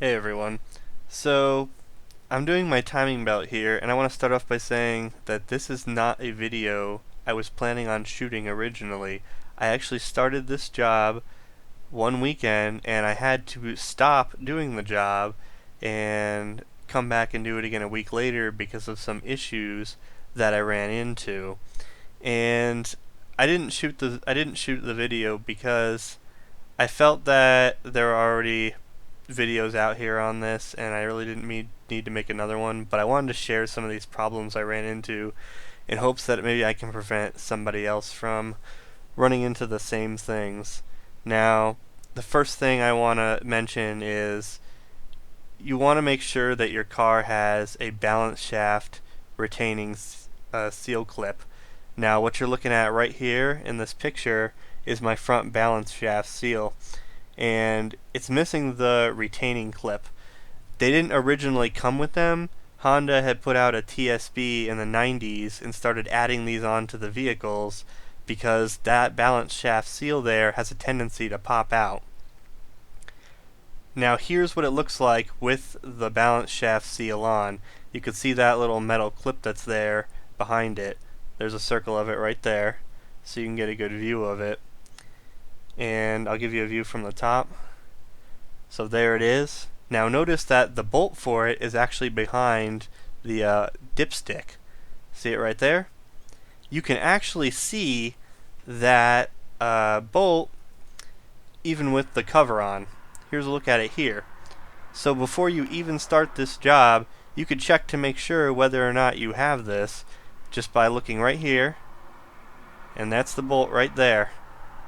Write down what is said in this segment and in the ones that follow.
Hey everyone. So, I'm doing my timing belt here, and I want to start off by saying that this is not a video I was planning on shooting originally. I actually started this job one weekend, and I had to stop doing the job and come back and do it again a week later because of some issues that I ran into. And I didn't shoot the video because I felt that there were already videos out here on this, and I really didn't need to make another one, but I wanted to share some of these problems I ran into in hopes that maybe I can prevent somebody else from running into the same things. Now, the first thing I want to mention is you want to make sure that your car has a balance shaft retaining seal clip. Now, what you're looking at right here in this picture is my front balance shaft seal, and it's missing the retaining clip. They didn't originally come with them. Honda had put out a TSB in the 90s and started adding these onto the vehicles because that balance shaft seal there has a tendency to pop out. Now here's what it looks like with the balance shaft seal on. You can see that little metal clip that's there behind it. There's a circle of it right there, so you can get a good view of it. And I'll give you a view from the top. So there it is. Now notice that the bolt for it is actually behind the dipstick. See it right there? You can actually see that bolt even with the cover on. Here's a look at it here. So before you even start this job, you could check to make sure whether or not you have this just by looking right here, and that's the bolt right there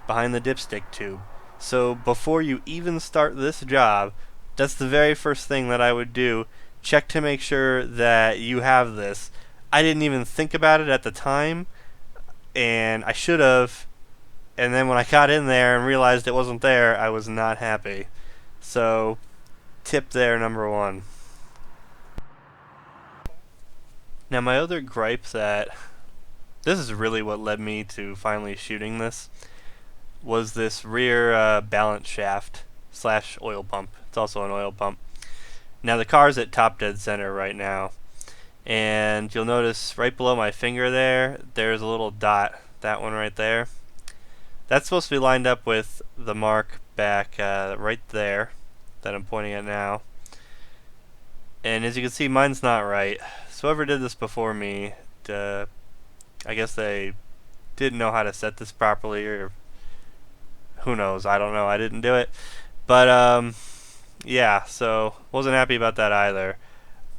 behind the dipstick tube. So before you even start this job, that's the very first thing that I would do. Check to make sure that you have this. I didn't even think about it at the time, and I should have. And then when I got in there and realized it wasn't there, I was not happy. So, tip there number one. Now my other gripe that this is really what led me to finally shooting this was this rear balance shaft slash oil pump. It's also an oil pump. Now the car's at top dead center right now, and you'll notice right below my finger there's a little dot, that one right there. That's supposed to be lined up with the mark back right there that I'm pointing at now. And as you can see, mine's not right. So whoever did this before me, I guess they didn't know how to set this properly, or who knows, I don't know, I didn't do it. But yeah, so wasn't happy about that either.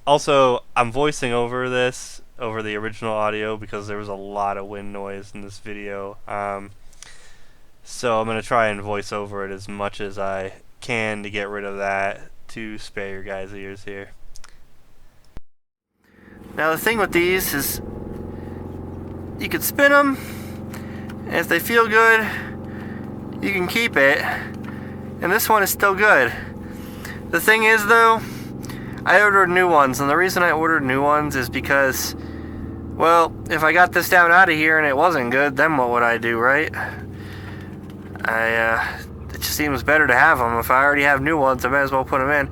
Also, I'm voicing over this, over the original audio, because there was a lot of wind noise in this video. So I'm going to try and voice over it as much as I can to get rid of that, to spare your guys' ears here. Now the thing with these is you can spin them, and if they feel good, you can keep it, and this one is still good. The thing is though, I ordered new ones, and the reason I ordered new ones is because, well, if I got this down out of here and it wasn't good, then what would I do, right? It just seems better to have them. If I already have new ones, I might as well put them in.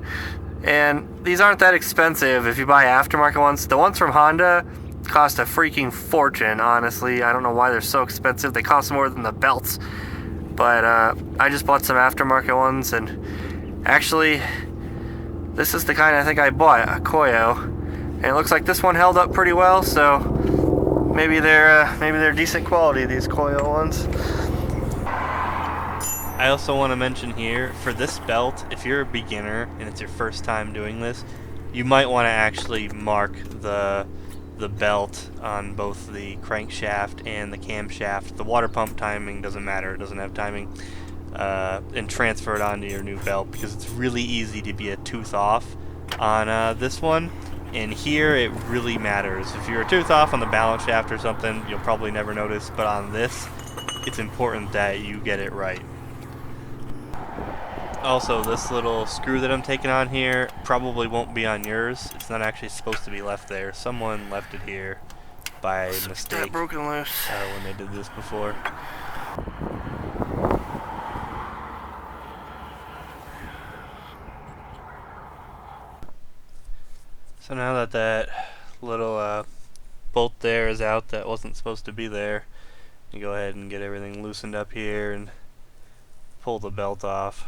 And these aren't that expensive if you buy aftermarket ones. The ones from Honda cost a freaking fortune, honestly. I don't know why they're so expensive. They cost more than the belts. But I just bought some aftermarket ones, and actually, this is the kind I think I bought, a Koyo. And it looks like this one held up pretty well, so maybe they're decent quality, these Koyo ones. I also want to mention here, for this belt, if you're a beginner and it's your first time doing this, you might want to actually mark the belt on both the crankshaft and the camshaft. The water pump timing doesn't matter, it doesn't have timing, and transfer it onto your new belt, because it's really easy to be a tooth off on this one, and here it really matters. If you're a tooth off on the balance shaft or something, you'll probably never notice, but on this, it's important that you get it right. Also, this little screw that I'm taking on here probably won't be on yours. It's not actually supposed to be left there. Someone left it here by mistake. That broken loose. When they did this before. So now that that little bolt there is out that wasn't supposed to be there, you go ahead and get everything loosened up here and pull the belt off.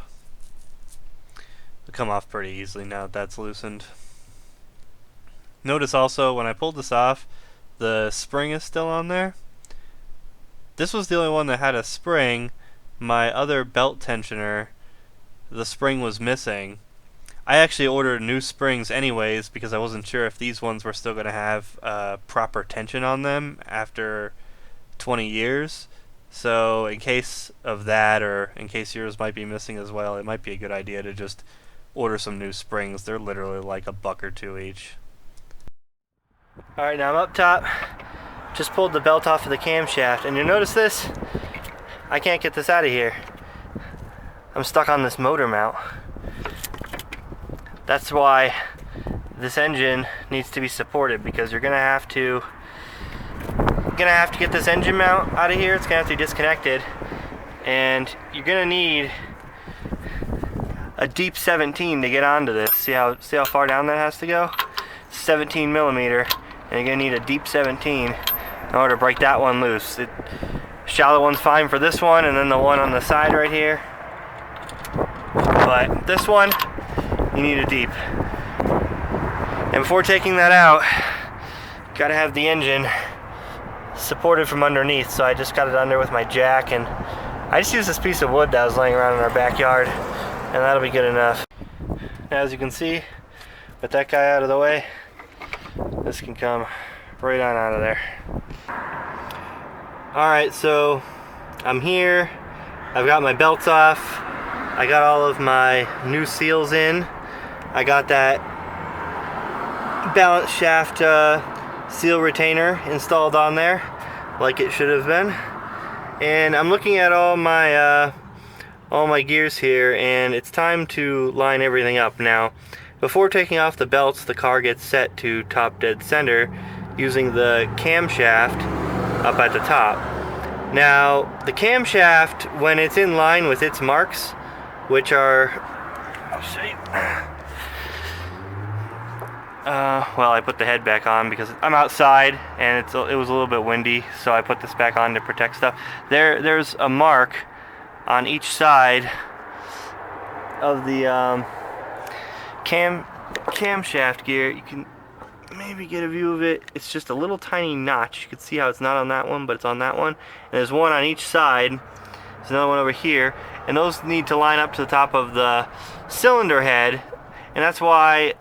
It'll come off pretty easily now that that's loosened. Notice also when I pulled this off, the spring is still on there. This was the only one that had a spring. My other belt tensioner, the spring was missing. I actually ordered new springs anyways because I wasn't sure if these ones were still going to have proper tension on them after 20 years. So in case of that, or in case yours might be missing as well, it might be a good idea to just order some new springs. They're literally like $1 or $2 each. Alright, now I'm up top. Just pulled the belt off of the camshaft, and you'll notice this. I can't get this out of here. I'm stuck on this motor mount. That's why this engine needs to be supported, because you're gonna have to get this engine mount out of here. It's gonna have to be disconnected, and you're gonna need a deep 17 to get onto this. See how far down that has to go? 17 millimeter, and you're gonna need a deep 17 in order to break that one loose. Shallow one's fine for this one, and then the one on the side right here. But this one, you need a deep. And before taking that out, gotta have the engine supported from underneath. So I just got it under with my jack, and I just used this piece of wood that was laying around in our backyard, and that'll be good enough. Now, as you can see, with that guy out of the way, this can come right on out of there. Alright, so I'm here. I've got my belts off. I got all of my new seals in. I got that balance shaft seal retainer installed on there like it should have been. And I'm looking at all my gears here, and it's time to line everything up. Now, before taking off the belts, the car gets set to top dead center using the camshaft up at the top. Now, the camshaft, when it's in line with its marks, which are, I'll show you. Well, I put the head back on because I'm outside and it was a little bit windy, so I put this back on to protect stuff. There's a mark on each side of the camshaft gear. You can maybe get a view of it. It's just a little tiny notch. You can see how it's not on that one, but it's on that one. And there's one on each side. There's another one over here. And those need to line up to the top of the cylinder head. And that's why,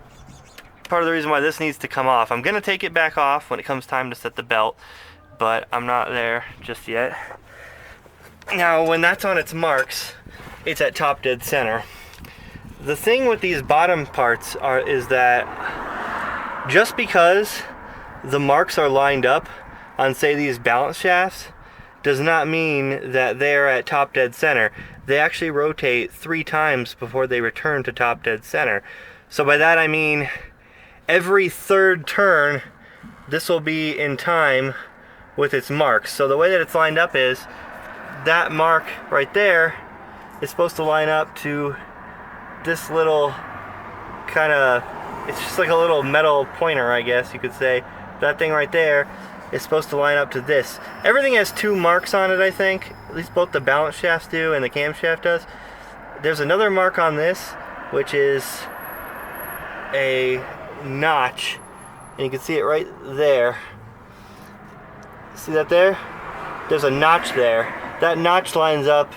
part of the reason why this needs to come off. I'm going to take it back off when it comes time to set the belt, but I'm not there just yet. Now, when that's on its marks, it's at top dead center. The thing with these bottom parts is that just because the marks are lined up on, say, these balance shafts, does not mean that they're at top dead center. They actually rotate 3 times before they return to top dead center. So by that I mean every third turn, this will be in time with its marks. So the way that it's lined up is that mark right there is supposed to line up to this little kind of, it's just like a little metal pointer, I guess you could say. That thing right there is supposed to line up to this. Everything has 2 marks on it, I think. At least both the balance shafts do and the camshaft does. There's another mark on this, which is a notch, and you can see it right there. See that there? There's a notch there. That notch lines up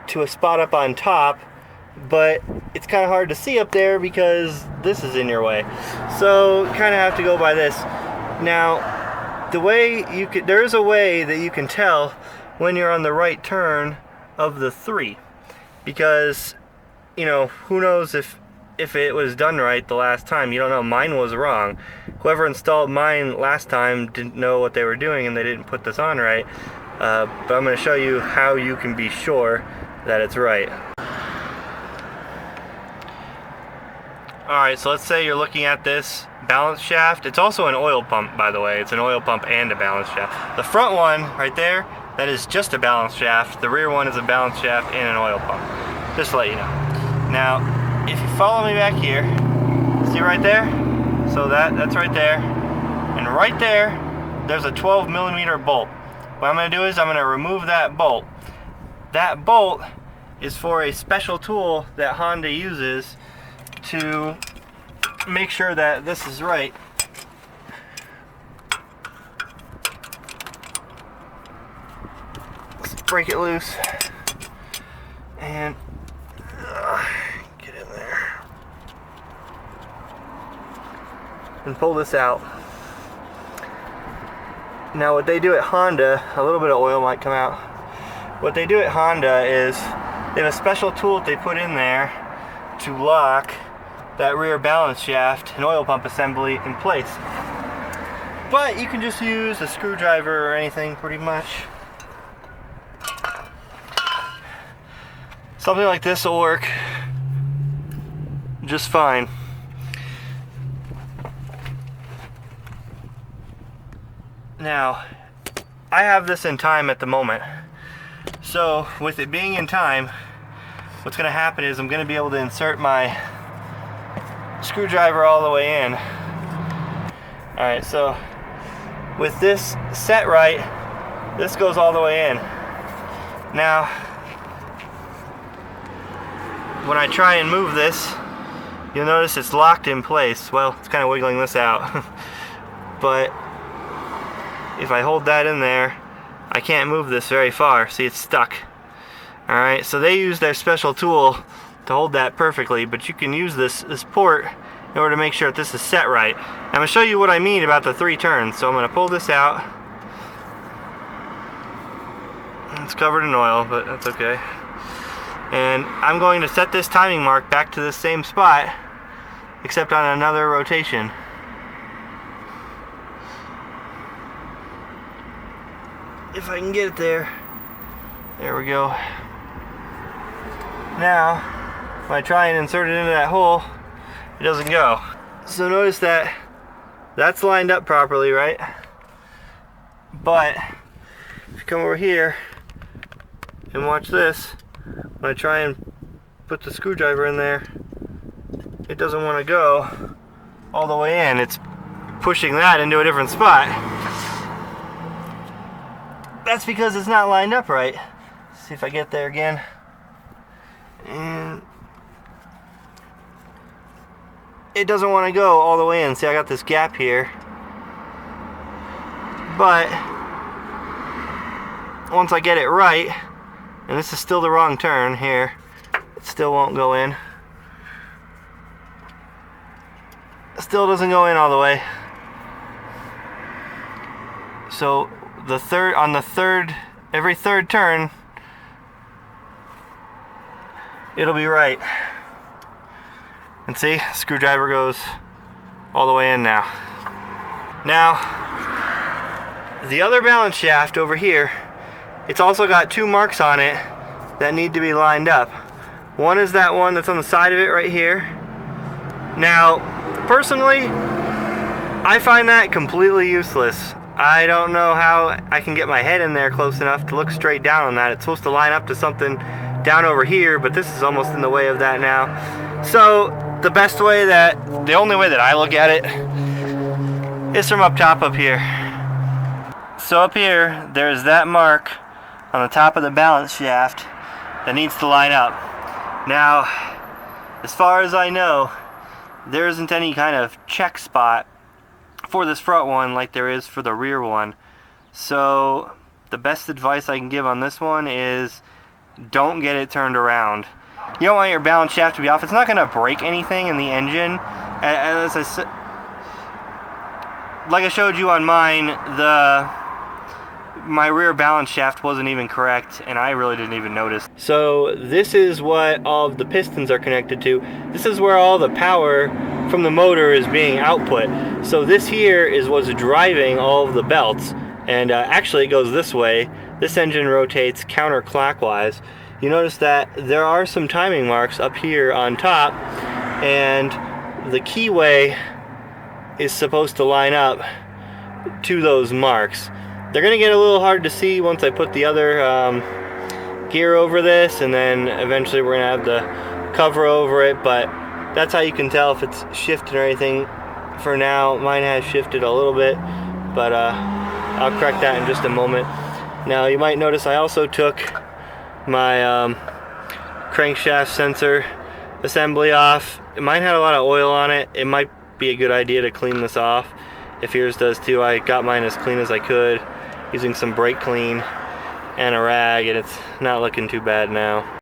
to a spot up on top, but it's kind of hard to see up there because this is in your way. So you kind of have to go by this. Now, the way you could, there is a way that you can tell when you're on the right turn of the 3, because, you know, who knows if it was done right the last time. You don't know. Mine was wrong. Whoever installed mine last time didn't know what they were doing, and they didn't put this on right. But I'm going to show you how you can be sure that it's right. Alright, so let's say you're looking at this balance shaft. It's also an oil pump, by the way. It's an oil pump and a balance shaft. The front one, right there, that is just a balance shaft. The rear one is a balance shaft and an oil pump. Just to let you know. Now, if you follow me back here, see right there? So that's right there. And right there, there's a 12mm bolt. What I'm going to do is I'm going to remove that bolt. That bolt is for a special tool that Honda uses to make sure that this is right. Let's break it loose and get in there and pull this out. Now what they do at Honda, a little bit of oil might come out. What they do at Honda is they have a special tool that they put in there to lock that rear balance shaft and oil pump assembly in place. But you can just use a screwdriver or anything pretty much. Something like this will work just fine. Now, I have this in time at the moment. So, with it being in time, what's going to happen is I'm going to be able to insert my screwdriver all the way in. Alright, so with this set right, this goes all the way in. Now, when I try and move this, you'll notice it's locked in place. Well, it's kind of wiggling this out. But if I hold that in there, I can't move this very far. See, it's stuck. Alright, so they use their special tool to hold that perfectly, but you can use this port in order to make sure that this is set right. I'm going to show you what I mean about the 3 turns. So I'm going to pull this out. It's covered in oil, but that's okay. And I'm going to set this timing mark back to the same spot, except on another rotation. If I can get it there. There we go. Now, when I try and insert it into that hole, it doesn't go. So notice that that's lined up properly, right? But if you come over here and watch this, when I try and put the screwdriver in there, it doesn't want to go all the way in. It's pushing that into a different spot. That's because it's not lined up right. Let's see if I get there again. And it doesn't want to go all the way in. See, I got this gap here. But once I get it right, and this is still the wrong turn here, it still won't go in. It still doesn't go in all the way. So every third turn, it'll be right. And see, screwdriver goes all the way in now. Now, the other balance shaft over here, it's also got 2 marks on it that need to be lined up. One is that one that's on the side of it right here. Now, personally, I find that completely useless. I don't know how I can get my head in there close enough to look straight down on that. It's supposed to line up to something down over here, but this is almost in the way of that now. So the only way that I look at it is from up top up here. So up here, there's that mark on the top of the balance shaft that needs to line up. Now, as far as I know, there isn't any kind of check spot for this front one like there is for the rear one. So the best advice I can give on this one is don't get it turned around. You don't want your balance shaft to be off. It's not going to break anything in the engine. As I said, like I showed you on mine, my rear balance shaft wasn't even correct, and I really didn't even notice. So this is what all of the pistons are connected to. This is where all the power from the motor is being output. So this here is what's driving all of the belts, and actually it goes this way. This engine rotates counterclockwise. You notice that there are some timing marks up here on top, and the keyway is supposed to line up to those marks. They're going to get a little hard to see once I put the other gear over this, and then eventually we're going to have the cover over it, but that's how you can tell if it's shifting or anything for now. Mine has shifted a little bit, but I'll correct that in just a moment. Now you might notice I also took my crankshaft sensor assembly off. Mine had a lot of oil on it. It might be a good idea to clean this off. If yours does too, I got mine as clean as I could using some brake clean and a rag, and it's not looking too bad now.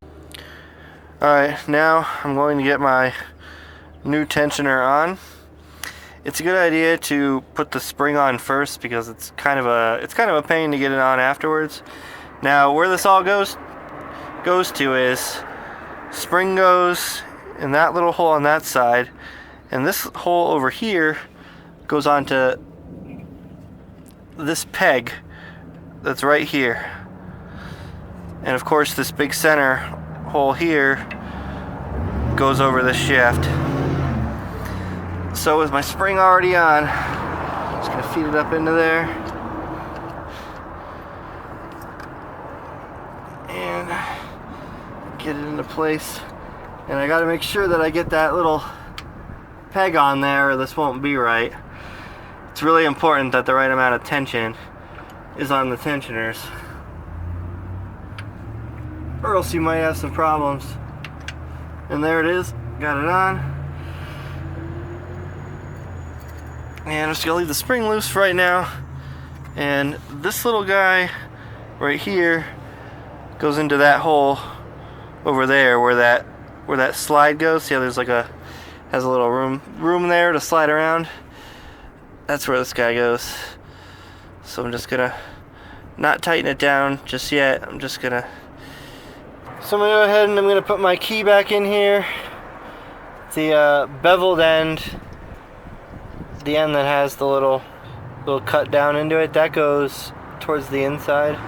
Alright, now I'm going to get my new tensioner on. It's a good idea to put the spring on first because it's kind of a pain to get it on afterwards. Now where this all goes to is spring goes in that little hole on that side, and this hole over here goes onto this peg that's right here. And of course this big center hole here goes over this shaft. So with my spring already on, I'm just gonna feed it up into there and get it into place. And I gotta make sure that I get that little peg on there or this won't be right. It's really important that the right amount of tension is on the tensioners, or else you might have some problems. And there it is, got it on. And I'm just gonna leave the spring loose for right now. And this little guy right here goes into that hole over there where that slide goes. See how there's has a little room there to slide around? That's where this guy goes. So I'm just gonna not tighten it down just yet. So I'm gonna go ahead and I'm gonna put my key back in here. The beveled end, the end that has the little cut down into it, that goes towards the inside.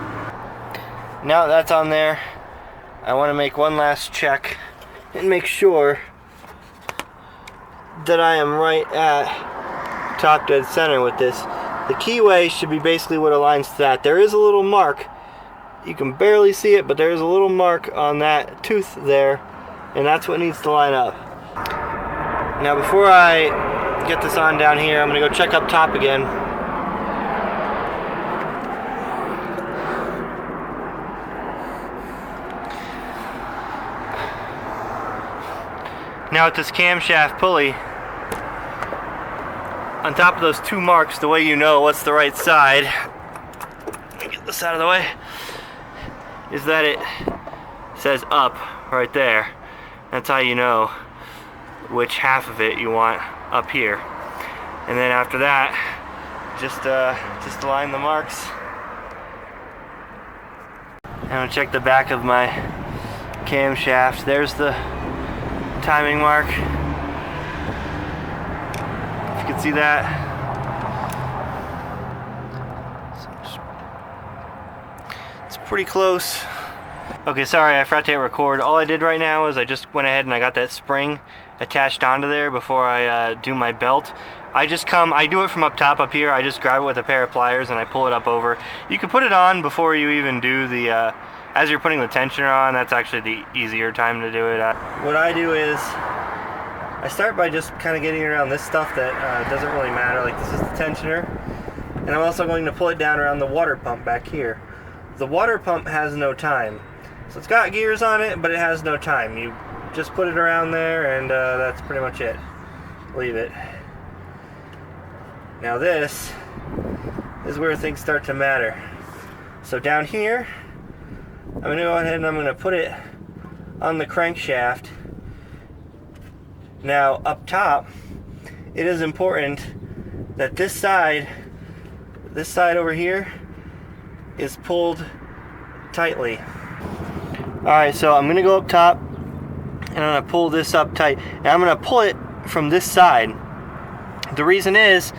Now that's on there, I want to make one last check and make sure that I am right at top dead center with this. The keyway should be basically what aligns to that. There is a little mark, you can barely see it, but there is a little mark on that tooth there, and that's what needs to line up. Now before I get this on down here, I'm going to go check up top again. Now with this camshaft pulley, on top of those two marks, the way you know what's the right side, let me get this out of the way, is that it says up right there. That's how you know which half of it you want up here. And then after that, just align the marks. I'm gonna check the back of my camshaft. There's the timing mark. If you can see that. It's pretty close. Okay, sorry, I forgot to hit record. All I did right now is I just went ahead and I got that spring attached onto there before I do my belt. I do it from up top up here. I just grab it with a pair of pliers and I pull it up over. You can put it on before you even do the, as you're putting the tensioner on, that's actually the easier time to do it. What I do is, I start by just kind of getting around this stuff that doesn't really matter, like this is the tensioner. And I'm also going to pull it down around the water pump back here. The water pump has no time. So it's got gears on it, but it has no time. You just put it around there and that's pretty much it. Leave it. Now this is where things start to matter. So down here, I'm going to go ahead and I'm going to put it on the crankshaft. Now up top, it is important that this side over here is pulled tightly. Alright, so I'm going to go up top and I'm going to pull this up tight. And I'm going to pull it from this side. The reason is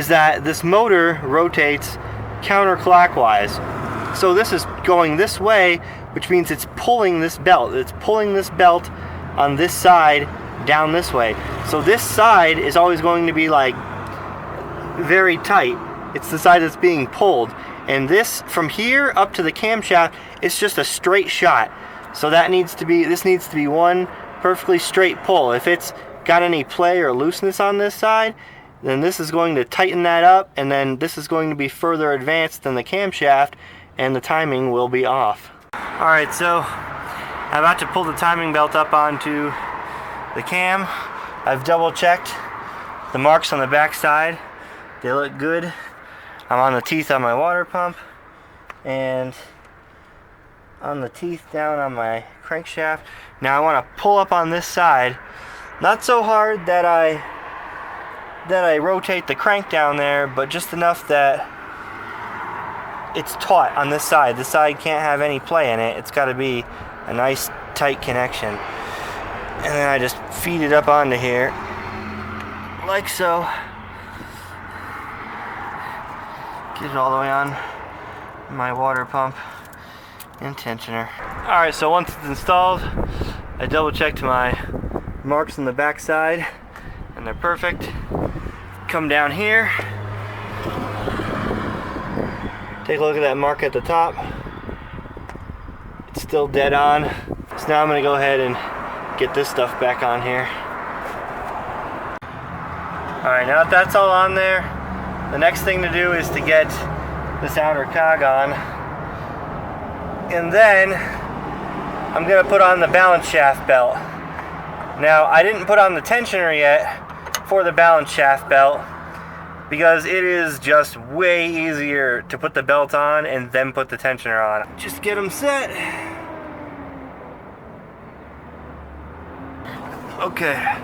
that this motor rotates counterclockwise. So this is going this way, which means it's pulling this belt. It's pulling this belt on this side down this way. So this side is always going to be like very tight. It's the side that's being pulled. And this, from here up to the camshaft, it's just a straight shot. So this needs to be one perfectly straight pull. If it's got any play or looseness on this side, then this is going to tighten that up, and then this is going to be further advanced than the camshaft, and the timing will be off. Alright, so I'm about to pull the timing belt up onto the cam. I've double checked the marks on the back side. They look good. I'm on the teeth on my water pump and on the teeth down on my crankshaft. Now I want to pull up on this side, not so hard that I rotate the crank down there, but just enough that it's taut on this side. This side can't have any play in it. It's got to be a nice tight connection. And then I just feed it up onto here, like so. Get it all the way on my water pump and tensioner. Alright, so once it's installed, I double checked my marks on the back side, and they're perfect. Come down here. Take a look at that mark at the top. It's still dead on. So now I'm going to go ahead and get this stuff back on here. Alright, now that that's all on there, the next thing to do is to get this outer cog on. And then I'm going to put on the balance shaft belt. Now, I didn't put on the tensioner yet for the balance shaft belt, because it is just way easier to put the belt on and then put the tensioner on. Just get them set. Okay.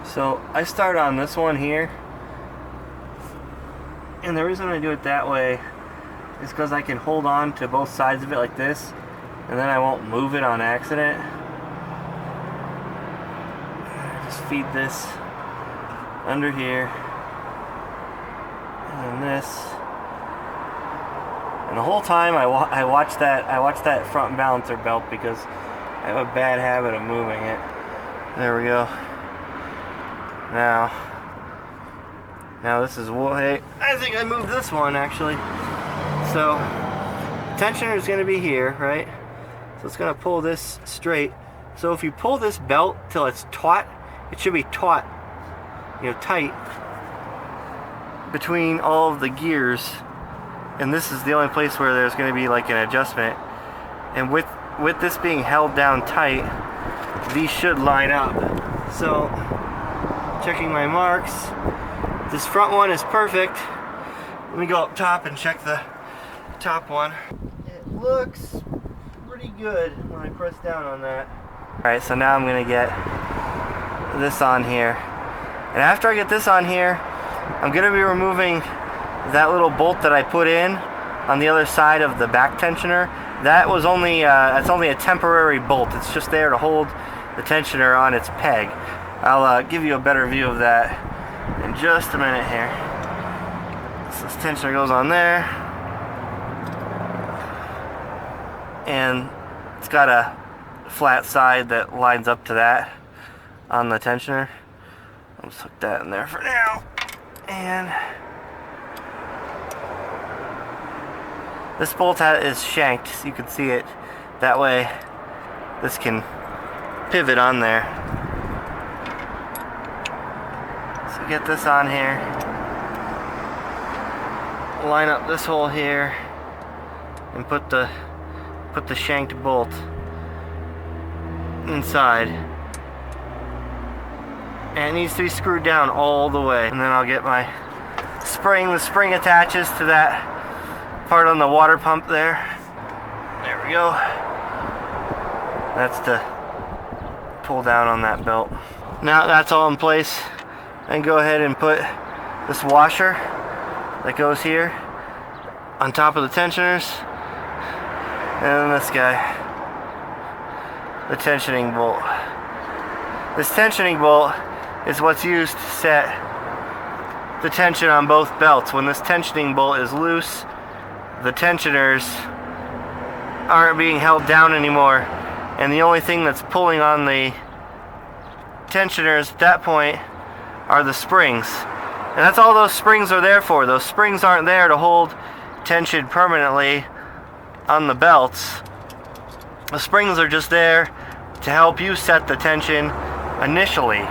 So I start on this one here. And the reason I do it that way is because I can hold on to both sides of it like this, and then I won't move it on accident. Just feed this under here. And this, and the whole time I watch that front balancer belt, because I have a bad habit of moving it. There we go. Now this is way. I think I moved this one actually. So tensioner is going to be here, right? So it's going to pull this straight. So if you pull this belt till it's taut, it should be taut, tight between all of the gears, and this is the only place where there's going to be like an adjustment. And with this being held down tight, these should line up. So checking my marks, this front one is perfect. Let me go up top and check the top one. It looks pretty good when I press down on that. Alright, so now I'm going to get this on here, and after I get this on here, I'm going to be removing that little bolt that I put in on the other side of the back tensioner. That was only that's only a temporary bolt. It's just there to hold the tensioner on its peg. I'll give you a better view of that in just a minute here. So this tensioner goes on there, and it's got a flat side that lines up to that on the tensioner. I'll just hook that in there for now. And this bolt is shanked, so you can see it. That way this can pivot on there. So get this on here, line up this hole here, and put the shanked bolt inside. And it needs to be screwed down all the way. And then I'll get my spring. The spring attaches to that part on the water pump there. There we go. That's to pull down on that belt. Now that's all in place, and go ahead and put this washer that goes here on top of the tensioners, and then this guy, the tensioning bolt. This tensioning bolt is what's used to set the tension on both belts. When this tensioning bolt is loose, the tensioners aren't being held down anymore, and the only thing that's pulling on the tensioners at that point are the springs. And that's all those springs are there for. Those springs aren't there to hold tension permanently on the belts. The springs are just there to help you set the tension initially.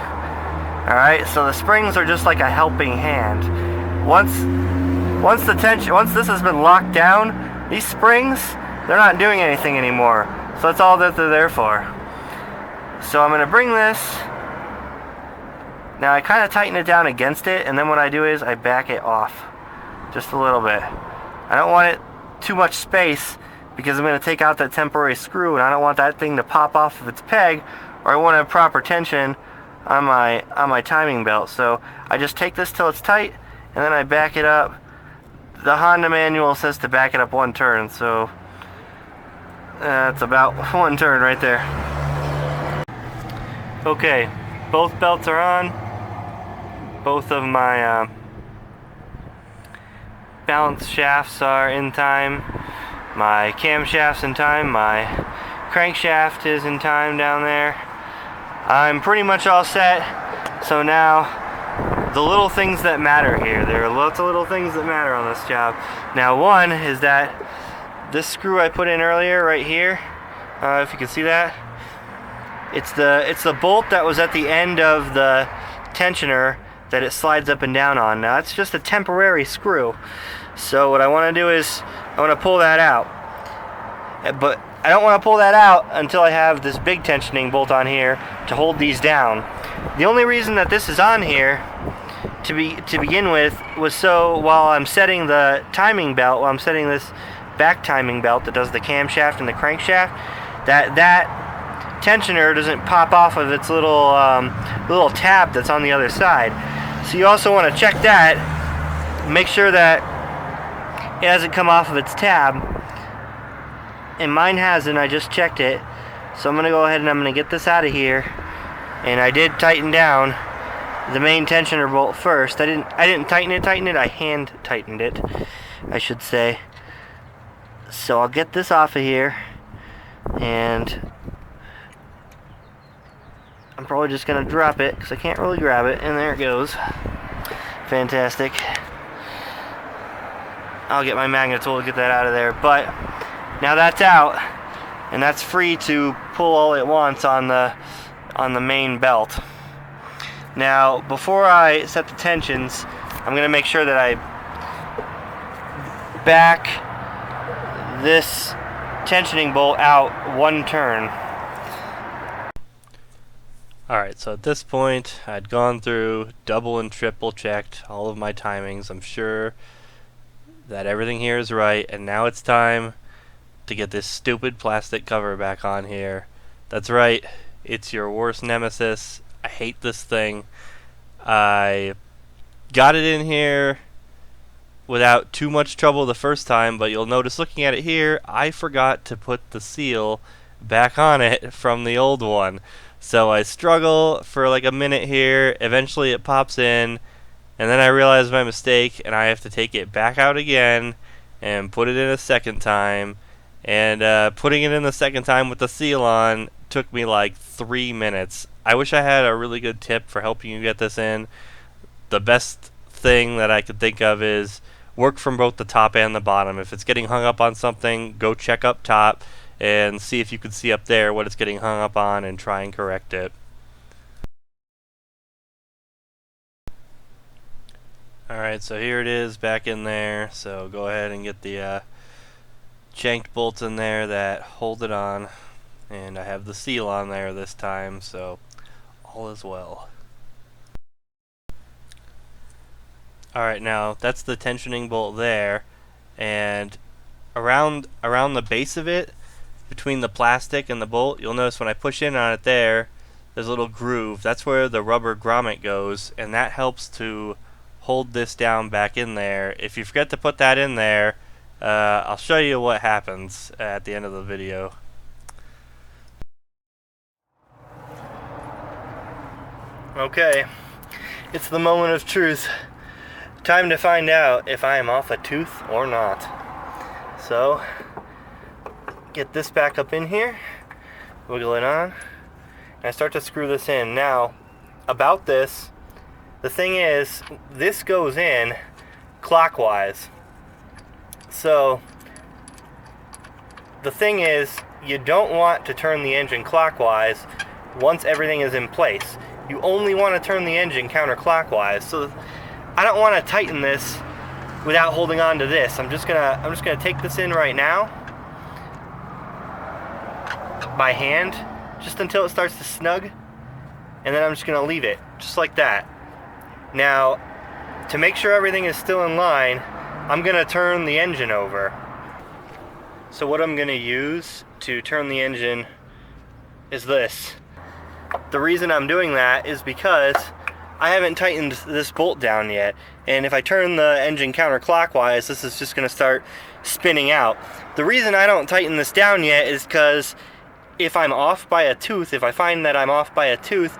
Alright, so the springs are just like a helping hand. Once this has been locked down, these springs, they're not doing anything anymore. So that's all that they're there for. So I'm going to bring this. Now I kind of tighten it down against it, and then what I do is I back it off just a little bit. I don't want it too much space because I'm going to take out that temporary screw, and I don't want that thing to pop off of its peg, or I want to have proper tension on my timing belt. So I just take this till it's tight, and then I back it up. The Honda manual says to back it up 1 turn, so that's about 1 turn right there. Okay, both belts are on. Both of my balance shafts are in time. My camshaft's in time. My crankshaft is in time down there. I'm pretty much all set. So now, the little things that matter here. There are lots of little things that matter on this job. Now, one is that this screw I put in earlier, right here, if you can see that, it's the bolt that was at the end of the tensioner that it slides up and down on. Now, it's just a temporary screw. So what I want to do is I want to pull that out. But I don't want to pull that out until I have this big tensioning bolt on here to hold these down. The only reason that this is on here to begin with was so while I'm setting the timing belt, while I'm setting this back timing belt that does the camshaft and the crankshaft, that tensioner doesn't pop off of its little tab that's on the other side. So you also want to check that, make sure that it hasn't come off of its tab. And mine hasn't. I just checked it. So I'm going to go ahead and I'm going to get this out of here. And I did tighten down the main tensioner bolt first. I didn't tighten it. I hand tightened it, I should say. So I'll get this off of here. And I'm probably just going to drop it because I can't really grab it. And there it goes. Fantastic. I'll get my magnet tool to get that out of there. But now that's out, and that's free to pull all it wants on the main belt. Now, before I set the tensions, I'm going to make sure that I back this tensioning bolt out 1 turn. Alright, so at this point, I'd gone through, double and triple checked all of my timings. I'm sure that everything here is right, and now it's time to get this stupid plastic cover back on here. That's right, it's your worst nemesis. I hate this thing. I got it in here without too much trouble the first time, but you'll notice looking at it here, I forgot to put the seal back on it from the old one. So I struggle for like a minute here, eventually it pops in, and then I realize my mistake and I have to take it back out again and put it in a second time. And putting it in the second time with the seal on took me like 3 minutes. I wish I had a really good tip for helping you get this in. The best thing that I could think of is work from both the top and the bottom. If it's getting hung up on something, go check up top and see if you can see up there what it's getting hung up on and try and correct it. Alright, so here it is back in there. So go ahead and get the chanked bolts in there that hold it on, and I have the seal on there this time, so all is well. Alright, now that's the tensioning bolt there, and around the base of it, between the plastic and the bolt, you'll notice when I push in on it there's a little groove. That's where the rubber grommet goes, and that helps to hold this down back in there. If you forget to put that in there, I'll show you what happens at the end of the video. Okay, it's the moment of truth. Time to find out if I am off a tooth or not. So, get this back up in here, wiggle it on, and I start to screw this in. Now, about this, the thing is, this goes in clockwise. So, the thing is, you don't want to turn the engine clockwise once everything is in place. you only want to turn the engine counterclockwise. So I don't want to tighten this without holding on to this. I'm just gonna take this in right now by hand, just until it starts to snug, and then I'm just gonna leave it just like that. Now, to make sure everything is still in line, I'm gonna turn the engine over. So what I'm gonna use to turn the engine is this. The reason I'm doing that is because I haven't tightened this bolt down yet, and if I turn the engine counterclockwise, this is just gonna start spinning out. The reason I don't tighten this down yet is because if I'm off by a tooth, if I find that I'm off by a tooth,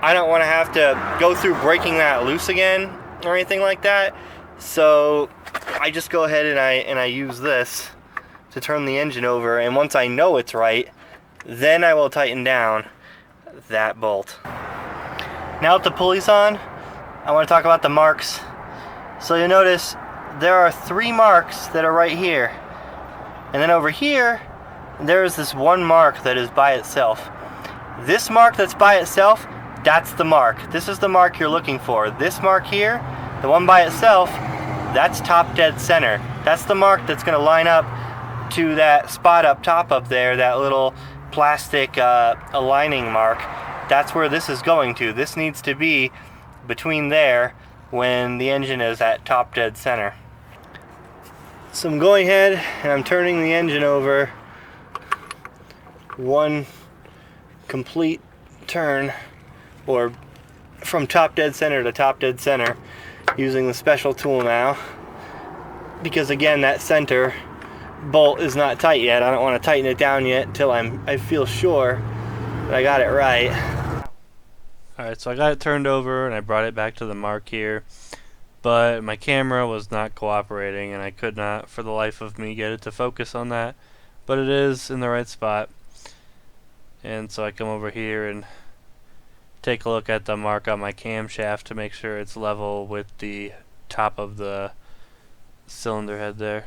I don't want to have to go through breaking that loose again or anything like that. So I just go ahead and I use this to turn the engine over, and once I know it's right, then I will tighten down that bolt. Now that the pulley's on, I want to talk about the marks. So you'll notice there are 3 marks that are right here, and then over here there is this one mark that is by itself. This mark that's by itself, that's the mark. This is the mark you're looking for. This mark here, the one by itself, that's top dead center. That's the mark that's going to line up to that spot up top up there, that little plastic aligning mark. That's where this is going to. This needs to be between there when the engine is at top dead center. So I'm going ahead and I'm turning the engine over one complete turn, or from top dead center to top dead center, using the special tool now, because again, that center bolt is not tight yet. I don't want to tighten it down yet until I feel sure that I got it right. Alright, so I got it turned over and I brought it back to the mark here, but my camera was not cooperating and I could not for the life of me get it to focus on that, but it is in the right spot. And so I come over here and take a look at the mark on my camshaft to make sure it's level with the top of the cylinder head there.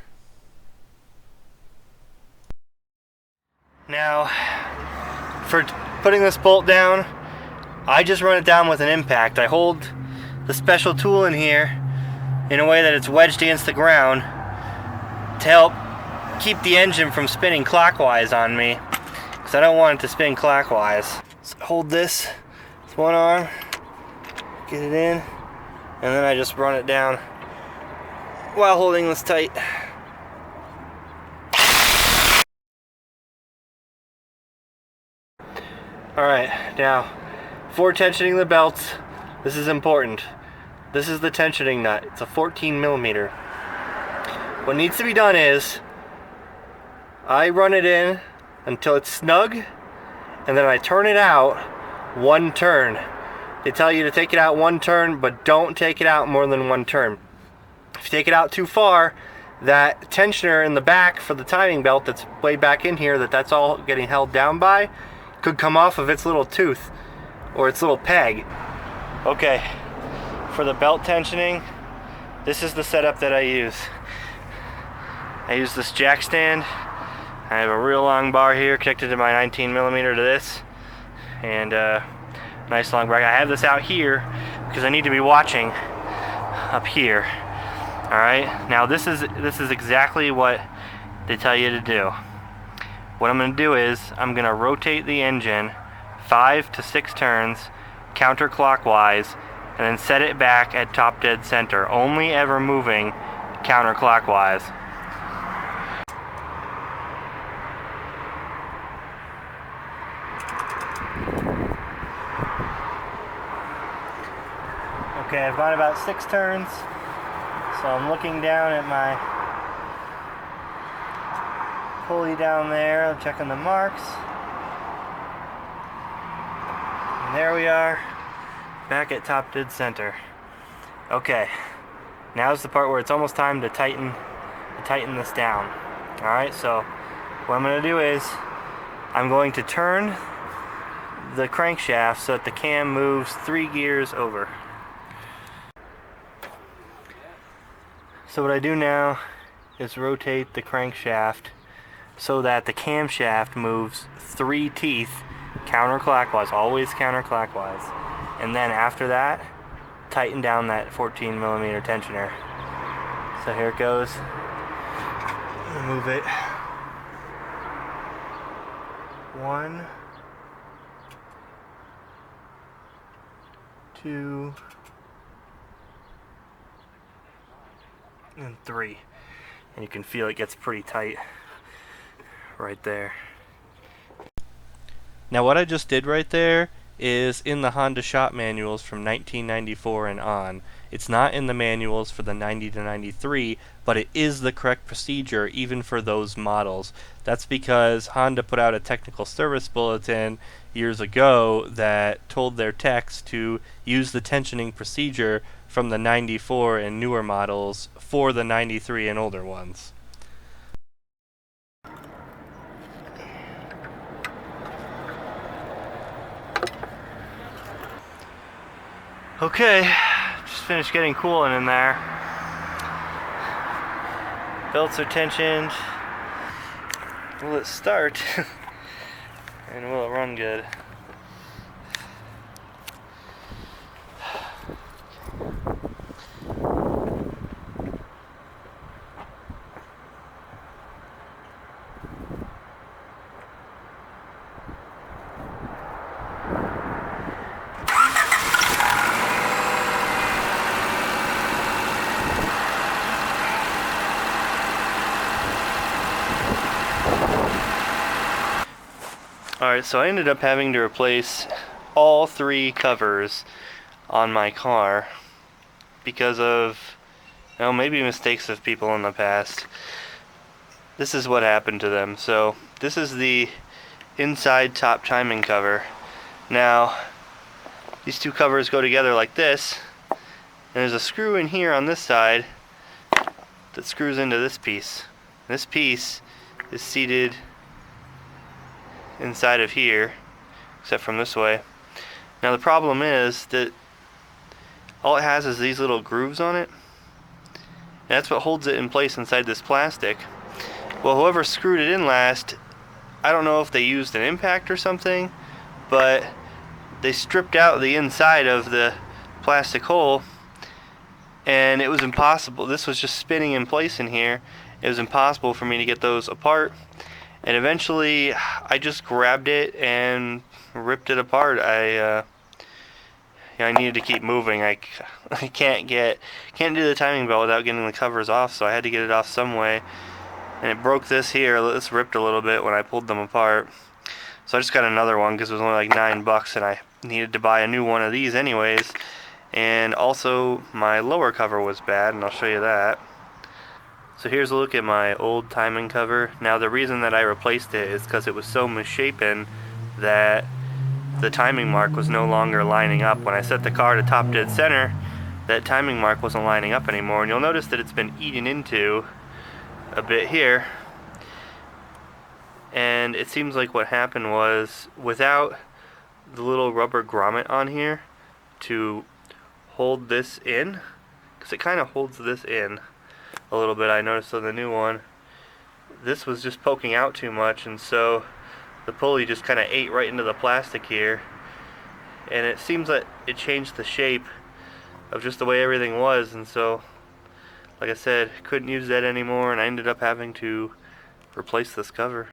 Now, for putting this bolt down, I just run it down with an impact. I hold the special tool in here in a way that it's wedged against the ground to help keep the engine from spinning clockwise on me, because I don't want it to spin clockwise. So hold this with one arm, get it in, and then I just run it down while holding this tight. Alright, now for tensioning the belts, this is important. This is the tensioning nut. It's a 14mm. What needs to be done is I run it in until it's snug, and then I turn it out one turn. They tell you to take it out one turn, but don't take it out more than one turn. If you take it out too far, that tensioner in the back for the timing belt that's way back in here, that's all getting held down by, could come off of its little tooth or its little peg. Okay, for the belt tensioning, this is the setup that I use. I use this jack stand. I have a real long bar here connected to my 19mm to this, and nice long bracket. I have this out here because I need to be watching up here. All right, now this is exactly what they tell you to do. What I'm going to do is I'm going to rotate the engine 5 to 6 turns counterclockwise, and then set it back at top dead center, only ever moving counterclockwise. Okay, I've gone about 6 turns, so I'm looking down at my pulley down there. I'm checking the marks. And there we are, back at top dead center. Okay, now's the part where it's almost time to tighten this down. Alright, so what I'm going to do is I'm going to turn the crankshaft so that the cam moves 3 gears over. So what I do now is rotate the crankshaft so that the camshaft moves 3 teeth counterclockwise, always counterclockwise. and then after that, tighten down that 14mm tensioner. So here it goes. Move it. 1, 2, and 3. And you can feel it gets pretty tight right there. Now what I just did right there is in the Honda shop manuals from 1994 and on. It's not in the manuals for the 90 to 93, but it is the correct procedure even for those models. That's because Honda put out a technical service bulletin years ago that told their techs to use the tensioning procedure from the 94 and newer models for the 93 and older ones. Okay, just finished getting coolant in there. Belts are tensioned. Will it start? And will it run good? Alright, so I ended up having to replace all 3 covers on my car because of, maybe mistakes of people in the past. This is what happened to them. So this is the inside top timing cover. Now these 2 covers go together like this, and there's a screw in here on this side that screws into this piece. This piece is seated inside of here, except from this way. Now the problem is that all it has is these little grooves on it, and that's what holds it in place inside this plastic. Well, whoever screwed it in last, I don't know if they used an impact or something, but they stripped out the inside of the plastic hole, and it was impossible. This was just spinning in place in here. It was impossible for me to get those apart. And eventually, I just grabbed it and ripped it apart. I needed to keep moving. I can't do the timing belt without getting the covers off, so I had to get it off some way. And it broke this here. This ripped a little bit when I pulled them apart. So I just got another one because it was only like $9, and I needed to buy a new one of these anyways. And also, my lower cover was bad, and I'll show you that. So here's a look at my old timing cover. Now the reason that I replaced it is because it was so misshapen that the timing mark was no longer lining up. When I set the car to top dead center, that timing mark wasn't lining up anymore. And you'll notice that it's been eaten into a bit here. And it seems like what happened was, without the little rubber grommet on here to hold this in, because it kind of holds this in a little bit, I noticed on the new one, this was just poking out too much, and so the pulley just kind of ate right into the plastic here, and it seems that it changed the shape of just the way everything was. And so, like I said, couldn't use that anymore, and I ended up having to replace this cover.